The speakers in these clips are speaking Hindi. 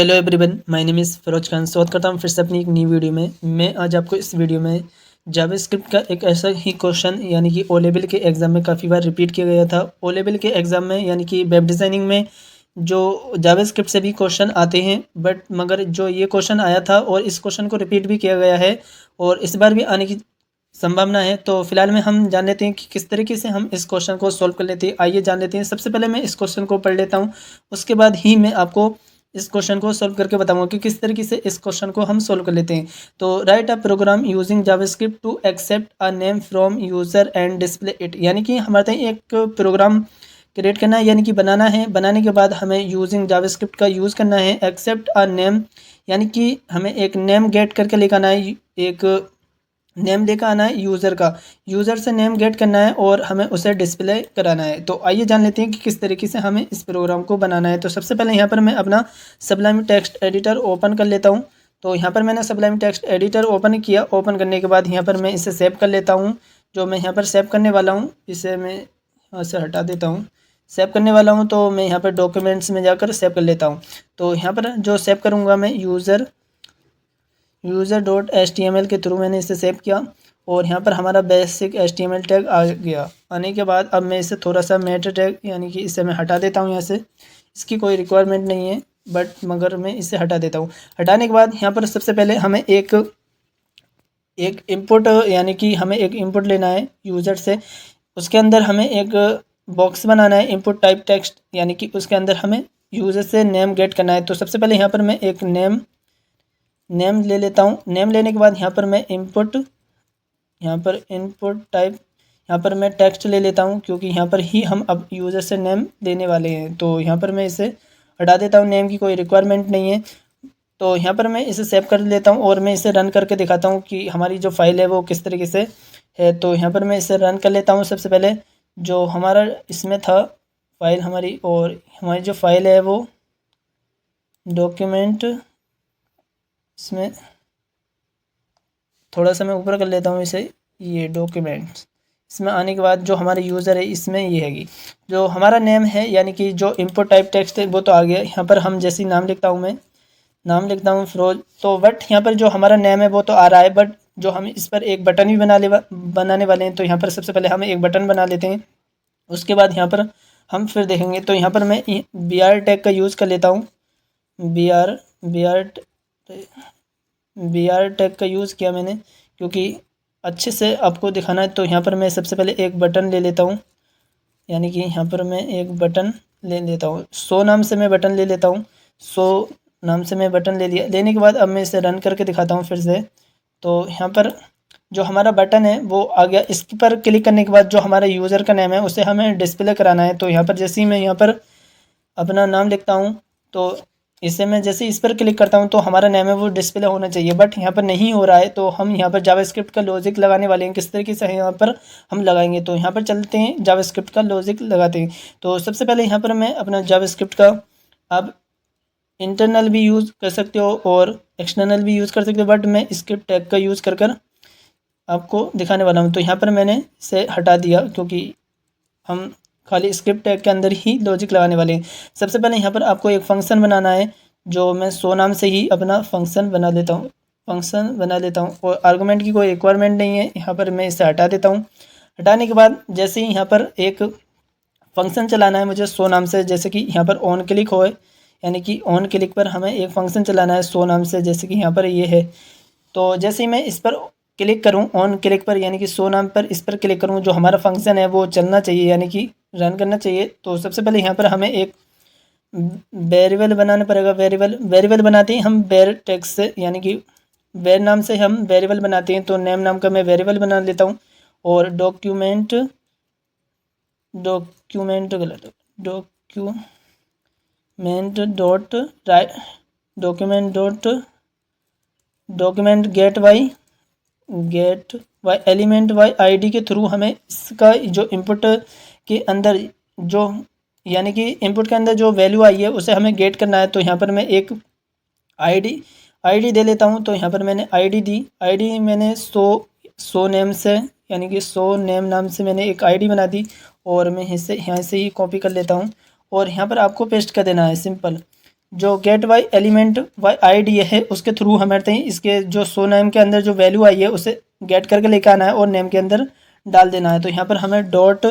Hello everyone, my name is Firoz Khan. स्वागत करता हूँ फिर से अपनी एक नई वीडियो में। मैं आज आपको इस वीडियो में जावास्क्रिप्ट का एक ऐसा ही क्वेश्चन यानी कि ओ लेवल के एग्ज़ाम में काफ़ी बार रिपीट किया गया था। ओ लेवल के एग्ज़ाम में यानी कि वेब डिज़ाइनिंग में जो जावास्क्रिप्ट से भी क्वेश्चन आते हैं, बट मगर जो ये क्वेश्चन आया था और इस क्वेश्चन को रिपीट भी किया गया है और इस बार भी आने की संभावना है। तो फिलहाल में हम जान लेते हैं कि किस तरीके से हम इस क्वेश्चन को सॉल्व कर लेते हैं। आइए जान लेते हैं। सबसे पहले मैं इस क्वेश्चन को पढ़ लेता हूँ, उसके बाद ही मैं आपको इस क्वेश्चन को सॉल्व करके बताऊंगा कि किस तरीके से इस क्वेश्चन को हम सॉल्व कर लेते हैं। तो write a program using JavaScript to accept a name from user and display it. यानी कि हमारे एक प्रोग्राम क्रिएट करना है, यानी कि बनाना है। बनाने के बाद हमें यूजिंग जावास्क्रिप्ट का यूज़ करना है। एक्सेप्ट अ नेम यानी कि हमें एक नेम गेट करके लेकर आना है, एक नेम लेकर आना है यूज़र का। यूज़र से नेम गेट करना है और हमें उसे डिस्प्ले कराना है। तो आइए जान लेते हैं कि किस तरीके से हमें इस प्रोग्राम को बनाना है। तो सबसे पहले यहाँ पर मैं अपना सबलाइम टेक्स्ट एडिटर ओपन कर लेता हूँ। तो यहाँ पर मैंने सबलाइम टेक्स्ट एडिटर ओपन किया। ओपन करने के बाद यहाँ पर मैं इसे सेव कर लेता हूँ। जो मैं यहाँ पर सेव करने वाला हूँ, इसे मैं यहाँ से हटा देता हूँ। सेव करने वाला हूँ तो मैं यहाँ पर डॉक्यूमेंट्स में जाकर सेव कर लेता हूँ। तो यहाँ पर जो सेव करूँगा मैं यूज़र.html के थ्रू मैंने इसे सेव किया और यहाँ पर हमारा बेसिक HTML टैग आ गया। आने के बाद अब मैं इसे थोड़ा सा मेटा टैग यानी कि इसे मैं हटा देता हूँ यहाँ से। इसकी कोई रिक्वायरमेंट नहीं है, बट मगर मैं इसे हटा देता हूँ। हटाने के बाद यहाँ पर सबसे पहले हमें एक इनपुट यानी कि हमें एक इनपुट लेना है यूज़र से। उसके अंदर हमें एक बॉक्स बनाना है, इनपुट टाइप टेक्स्ट, यानी कि उसके अंदर हमें यूज़र से नेम गेट करना है। तो सबसे पहले यहाँ पर मैं एक नेम ले लेता हूँ। नेम लेने के बाद यहाँ पर मैं इनपुट टाइप यहाँ पर मैं टेक्स्ट ले लेता हूँ, क्योंकि यहाँ पर ही हम अब यूज़र से नेम लेने वाले हैं। तो यहाँ पर मैं इसे हटा देता हूँ, नेम की कोई रिक्वायरमेंट नहीं है। तो यहाँ पर मैं इसे सेव कर लेता हूँ और मैं इसे रन करके दिखाता हूँ कि हमारी जो फाइल है वो किस तरीके से है। तो यहाँ पर मैं इसे रन कर लेता हूँ। सबसे पहले जो हमारा इसमें था फाइल हमारी, और हमारी जो फाइल है वो डॉक्यूमेंट, इसमें थोड़ा सा मैं ऊपर कर लेता हूँ इसे, ये डॉक्यूमेंट्स। इसमें आने के बाद जो हमारे यूज़र है इसमें ये हैगी जो हमारा नेम है, यानी कि जो इनपुट टाइप टेक्स्ट है वो तो आ गया। यहाँ पर हम जैसे नाम लिखता हूँ, मैं नाम लिखता हूँ फिरोज, तो बट यहाँ पर जो हमारा नेम है वो तो आ रहा है, बट जो हम इस पर एक बटन भी बनाने वाले हैं। तो यहाँ पर सबसे पहले हम एक बटन बना लेते हैं, उसके बाद यहाँ पर हम फिर देखेंगे। तो यहाँ पर मैं BR टैग का यूज़ कर लेता हूँ। BR टैग का यूज़ किया मैंने, क्योंकि अच्छे से आपको दिखाना है। तो यहाँ पर मैं सबसे पहले एक बटन ले लेता हूँ, यानी कि यहाँ पर मैं एक बटन ले लेता हूँ। 100 नाम से मैं बटन ले लेता हूँ। 100 नाम से मैं बटन ले लिया। लेने के बाद अब मैं इसे रन करके दिखाता हूँ फिर से। तो यहाँ पर जो हमारा बटन है वो आ गया। इस पर क्लिक करने के बाद जो हमारा यूज़र का नेम है उसे हमें डिस्प्ले कराना है। तो यहाँ पर जैसे ही मैं यहाँ पर अपना नाम लिखता हूँ, तो इसे मैं जैसे इस पर क्लिक करता हूँ तो हमारा नेम है वो डिस्प्ले होना चाहिए, बट यहाँ पर नहीं हो रहा है। तो हम यहाँ पर जावास्क्रिप्ट का लॉजिक लगाने वाले हैं। किस तरीके से यहाँ पर हम लगाएंगे, तो यहाँ पर चलते हैं, जावास्क्रिप्ट का लॉजिक लगाते हैं। तो सबसे पहले यहाँ पर मैं अपना जावास्क्रिप्ट का, आप इंटरनल भी यूज़ कर सकते हो और एक्सटर्नल भी यूज़ कर सकते हो, बट मैं स्क्रिप्ट टैग का यूज़ कर आपको दिखाने वाला हूँ। तो यहाँ पर मैंने इसे हटा दिया, क्योंकि हम खाली स्क्रिप्ट टैग के अंदर ही लॉजिक लगाने वाले हैं। सबसे पहले यहाँ पर आपको एक फ़ंक्शन बनाना है, जो मैं 100 नाम से ही अपना फ़ंक्शन बना लेता हूँ और आर्गुमेंट की कोई रिक्वायरमेंट नहीं है। यहाँ पर मैं इसे हटा देता हूँ। हटाने के बाद जैसे ही यहाँ पर एक फ़ंक्शन चलाना है मुझे 100 नाम से, जैसे कि यहाँ पर ऑन क्लिक हो, यानी कि ऑन क्लिक पर हमें एक फ़ंक्शन चलाना है 100 नाम से, जैसे कि यहाँ पर ये है। तो जैसे ही मैं इस पर क्लिक करूँ, ऑन क्लिक पर, यानी कि 100 नाम पर इस पर क्लिक करूँ, जो हमारा फंक्शन है वो चलना चाहिए, यानी कि रन करना चाहिए। तो सबसे पहले यहाँ पर हमें एक वेरिएबल बनाना पड़ेगा। वेरिएबल बनाते हैं हम वेर टेक्स्ट से, यानी कि वेर नाम से हम वेरिएबल बनाते हैं। तो नेम नाम का मैं वेरिएबल बना लेता हूँ और document get by element by ID के थ्रू हमें इसका जो इनपुट के अंदर जो, यानी कि इनपुट के अंदर जो वैल्यू आई है उसे हमें गेट करना है। तो यहाँ पर मैं एक आईडी दे लेता हूँ। तो यहाँ पर मैंने आईडी दी। आईडी मैंने 100 नेम से, यानी कि 100 नेम नाम से मैंने एक आईडी बना दी और मैं इसे यहाँ से ही कॉपी कर लेता हूँ और यहाँ पर आपको पेस्ट कर देना है, सिंपल। जो get by element by ID है उसके थ्रू हमारे इसके जो सो नेम के अंदर जो वैल्यू आई है उसे गेट करके लेके आना है और नेम के अंदर डाल देना है। तो यहाँ पर हमें डॉट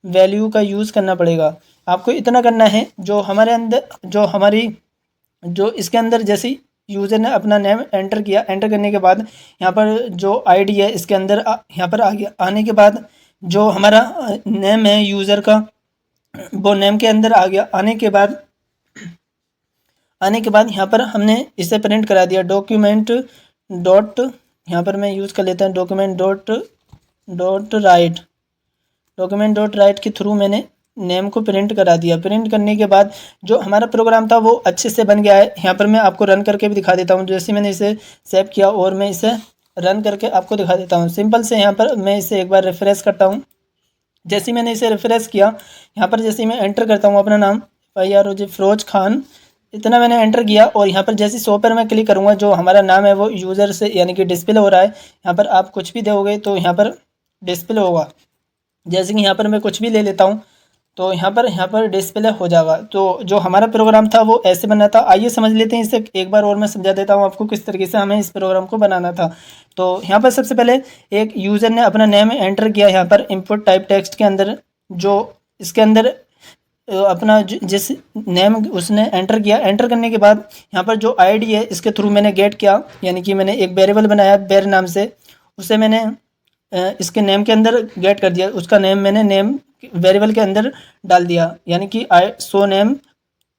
वैल्यू का यूज़ करना पड़ेगा। आपको इतना करना है जो हमारे अंदर जो हमारी जो इसके अंदर जैसे यूज़र ने अपना नेम एंटर किया, एंटर करने के बाद यहाँ पर जो आईडी है इसके अंदर यहाँ पर आ गया। आने के बाद जो हमारा नेम है यूज़र का वो नेम के अंदर आ गया। आने के बाद यहाँ पर हमने इसे प्रिंट करा दिया डॉक्यूमेंट डॉट, यहाँ पर मैं यूज़ कर लेता हूँ डॉक्यूमेंट डॉट राइट के थ्रू मैंने नेम को प्रिंट करा दिया। प्रिंट करने के बाद जो हमारा प्रोग्राम था वो अच्छे से बन गया है। यहाँ पर मैं आपको रन करके भी दिखा देता हूँ। जैसे मैंने इसे सेव किया और मैं इसे रन करके आपको दिखा देता हूँ। सिंपल से यहाँ पर मैं इसे एक बार रिफ्रेश करता हूँ। जैसे मैंने इसे रिफ्रेश किया, यहाँ पर जैसे मैं एंटर करता हूँ अपना नाम FIROZ फिरोज खान, इतना मैंने एंटर किया और यहाँ पर जैसे शो पर मैं क्लिक करूँगा जो हमारा नाम है वो यूज़र से यानी कि डिस्प्ले हो रहा है। यहाँ पर आप कुछ भी दोगे तो यहाँ पर डिस्प्ले होगा। जैसे कि यहाँ पर मैं कुछ भी ले लेता हूँ तो यहाँ पर डिस्प्ले हो जाएगा। तो जो हमारा प्रोग्राम था वो ऐसे बना था। आइए समझ लेते हैं इसे एक बार और मैं समझा देता हूँ आपको किस तरीके से हमें इस प्रोग्राम को बनाना था। तो यहाँ पर सबसे पहले एक यूज़र ने अपना नेम एंटर किया यहाँ पर इनपुट टाइप टेक्स्ट के अंदर, जो इसके अंदर अपना जिस नेम उसने एंटर किया। एंटर करने के बाद यहाँ पर जो आईडी है इसके थ्रू मैंने गेट किया, यानी कि मैंने एक वेरिएबल बनाया बेर नाम से, उसे मैंने इसके नेम के अंदर गेट कर दिया। उसका नेम मैंने नेम वेरिएबल के अंदर डाल दिया, यानी कि सो नेम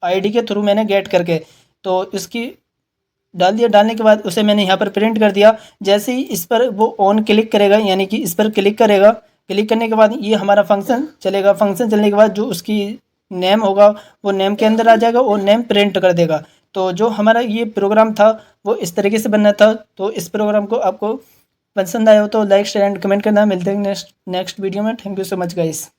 आईडी के थ्रू मैंने गेट करके तो इसकी डाल दिया। डालने के बाद उसे मैंने यहाँ पर प्रिंट कर दिया। जैसे ही इस पर वो ऑन क्लिक करेगा, यानी कि इस पर क्लिक करेगा, क्लिक करने के बाद ये हमारा फंक्शन चलेगा। फंक्शन चलने के बाद जो उसकी नेम होगा वो नेम के अंदर आ जाएगा और नेम प्रिंट कर देगा। तो जो हमारा ये प्रोग्राम था वो इस तरीके से बनना था। तो इस प्रोग्राम को आपको पसंद आया हो तो लाइक शेयर एंड कमेंट करना। मिलते हैं नेक्स्ट वीडियो में। Thank you so much guys.